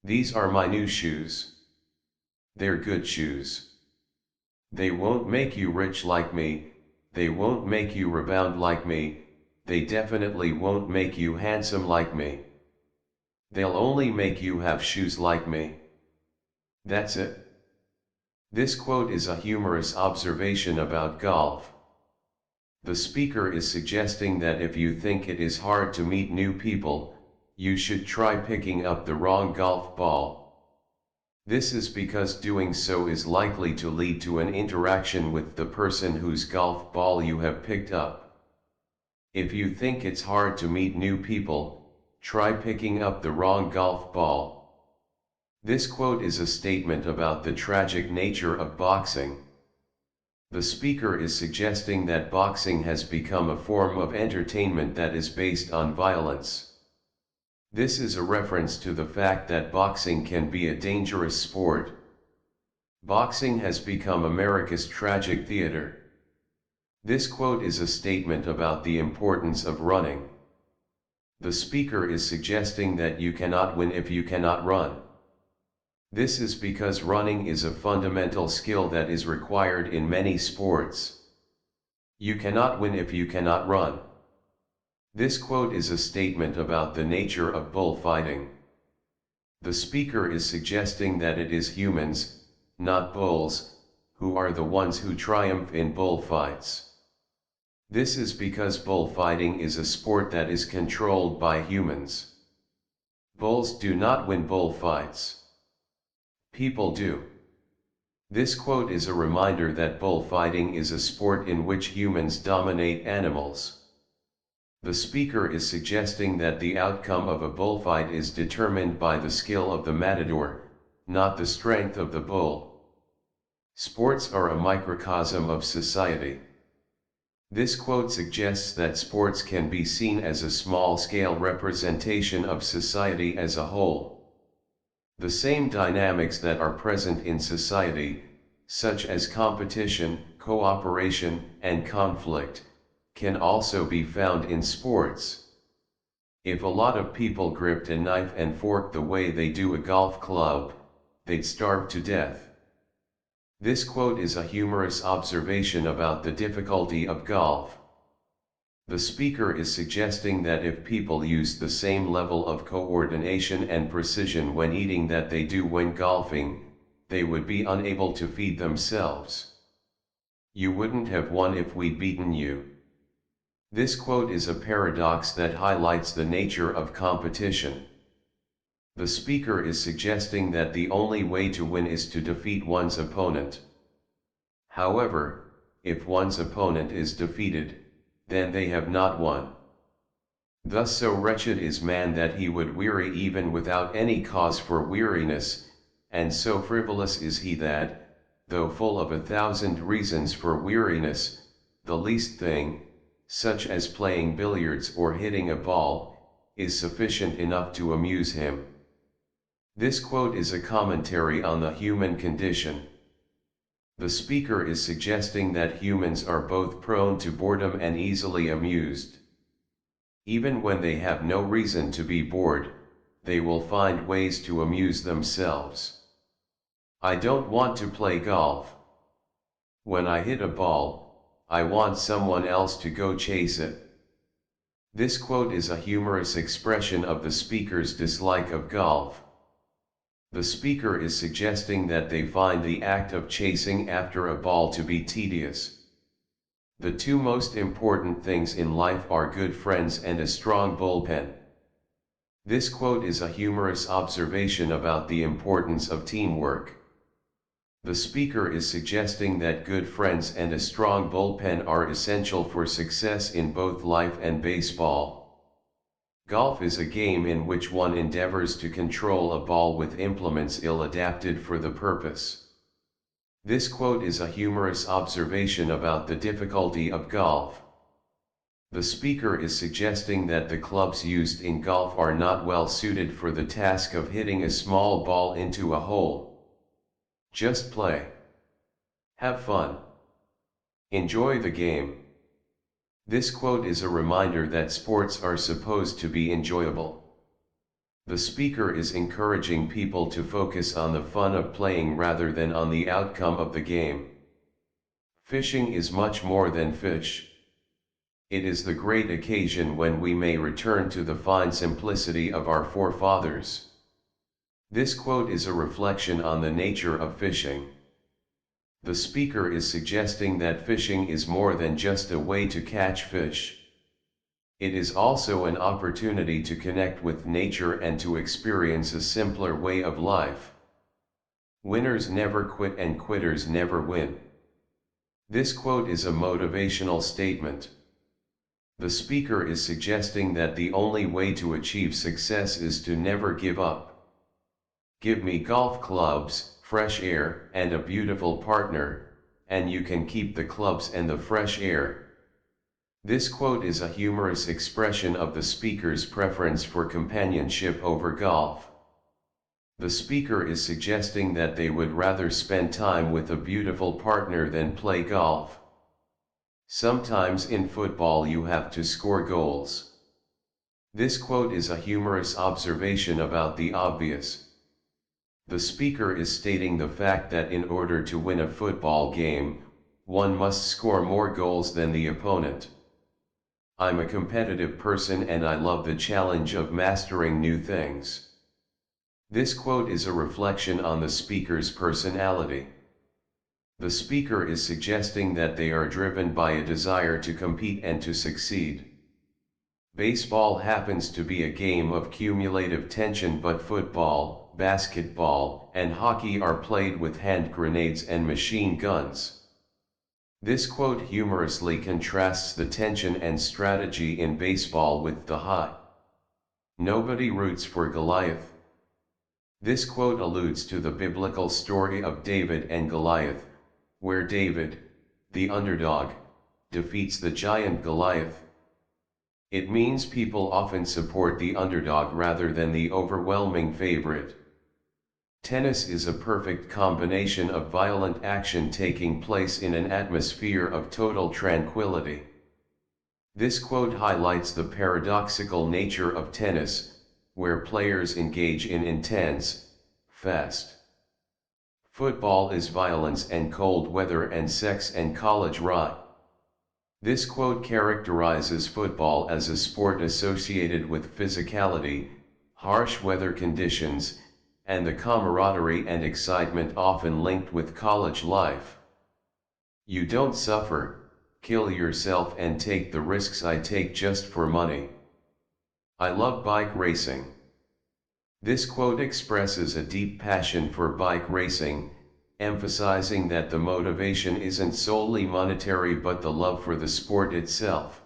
These are my new shoes. They're good shoes. They won't make you rich like me, they won't make you rebound like me, they definitely won't make you handsome like me. They'll only make you have shoes like me. That's it. This quote is a humorous observation about golf. The speaker is suggesting that if you think it is hard to meet new people, you should try picking up the wrong golf ball. This is because doing so is likely to lead to an interaction with the person whose golf ball you have picked up. If you think it's hard to meet new people, try picking up the wrong golf ball. This quote is a statement about the tragic nature of boxing. The speaker is suggesting that boxing has become a form of entertainment that is based on violence. This is a reference to the fact that boxing can be a dangerous sport. Boxing has become America's tragic theater. This quote is a statement about the importance of running. The speaker is suggesting that you cannot win if you cannot run. This is because running is a fundamental skill that is required in many sports. You cannot win if you cannot run. This quote is a statement about the nature of bullfighting. The speaker is suggesting that it is humans, not bulls, who are the ones who triumph in bullfights. This is because bullfighting is a sport that is controlled by humans. Bulls do not win bullfights. People do. This quote is a reminder that bullfighting is a sport in which humans dominate animals. The speaker is suggesting that the outcome of a bullfight is determined by the skill of the matador, not the strength of the bull. Sports are a microcosm of society. This quote suggests that sports can be seen as a small-scale representation of society as a whole. The same dynamics that are present in society, such as competition, cooperation, and conflict, can also be found in sports. If a lot of people gripped a knife and fork the way they do a golf club, they'd starve to death. This quote is a humorous observation about the difficulty of golf. The speaker is suggesting that if people used the same level of coordination and precision when eating that they do when golfing, they would be unable to feed themselves. You wouldn't have won if we'd beaten you. This quote is a paradox that highlights the nature of competition. The speaker is suggesting that the only way to win is to defeat one's opponent. However, if one's opponent is defeated, then they have not won. Thus so wretched is man that he would weary even without any cause for weariness, and so frivolous is he that, though full of 1,000 reasons for weariness, the least thing, such as playing billiards or hitting a ball, is sufficient enough to amuse him. This quote is a commentary on the human condition. The speaker is suggesting that humans are both prone to boredom and easily amused. Even when they have no reason to be bored, they will find ways to amuse themselves. I don't want to play golf. When I hit a ball, I want someone else to go chase it. This quote is a humorous expression of the speaker's dislike of golf. The speaker is suggesting that they find the act of chasing after a ball to be tedious. The two most important things in life are good friends and a strong bullpen. This quote is a humorous observation about the importance of teamwork. The speaker is suggesting that good friends and a strong bullpen are essential for success in both life and baseball. Golf is a game in which one endeavors to control a ball with implements ill-adapted for the purpose. This quote is a humorous observation about the difficulty of golf. The speaker is suggesting that the clubs used in golf are not well suited for the task of hitting a small ball into a hole. Just play. Have fun. Enjoy the game. This quote is a reminder that sports are supposed to be enjoyable. The speaker is encouraging people to focus on the fun of playing rather than on the outcome of the game. Fishing is much more than fish. It is the great occasion when we may return to the fine simplicity of our forefathers. This quote is a reflection on the nature of fishing. The speaker is suggesting that fishing is more than just a way to catch fish. It is also an opportunity to connect with nature and to experience a simpler way of life. Winners never quit and quitters never win. This quote is a motivational statement. The speaker is suggesting that the only way to achieve success is to never give up. Give me golf clubs, fresh air, and a beautiful partner, and you can keep the clubs and the fresh air. This quote is a humorous expression of the speaker's preference for companionship over golf. The speaker is suggesting that they would rather spend time with a beautiful partner than play golf. Sometimes in football you have to score goals. This quote is a humorous observation about the obvious. The speaker is stating the fact that in order to win a football game, one must score more goals than the opponent. I'm a competitive person and I love the challenge of mastering new things. This quote is a reflection on the speaker's personality. The speaker is suggesting that they are driven by a desire to compete and to succeed. Baseball happens to be a game of cumulative tension, but football, basketball, and hockey are played with hand grenades and machine guns. This quote humorously contrasts the tension and strategy in baseball with the high. Nobody roots for Goliath. This quote alludes to the biblical story of David and Goliath, where David, the underdog, defeats the giant Goliath. It means people often support the underdog rather than the overwhelming favorite. Tennis is a perfect combination of violent action taking place in an atmosphere of total tranquility. This quote highlights the paradoxical nature of tennis, where players engage in intense, fast. Football is violence and cold weather and sex and college rye. This quote characterizes football as a sport associated with physicality, harsh weather conditions, and the camaraderie and excitement often linked with college life. You don't suffer, kill yourself and take the risks I take just for money. I love bike racing. This quote expresses a deep passion for bike racing, emphasizing that the motivation isn't solely monetary but the love for the sport itself.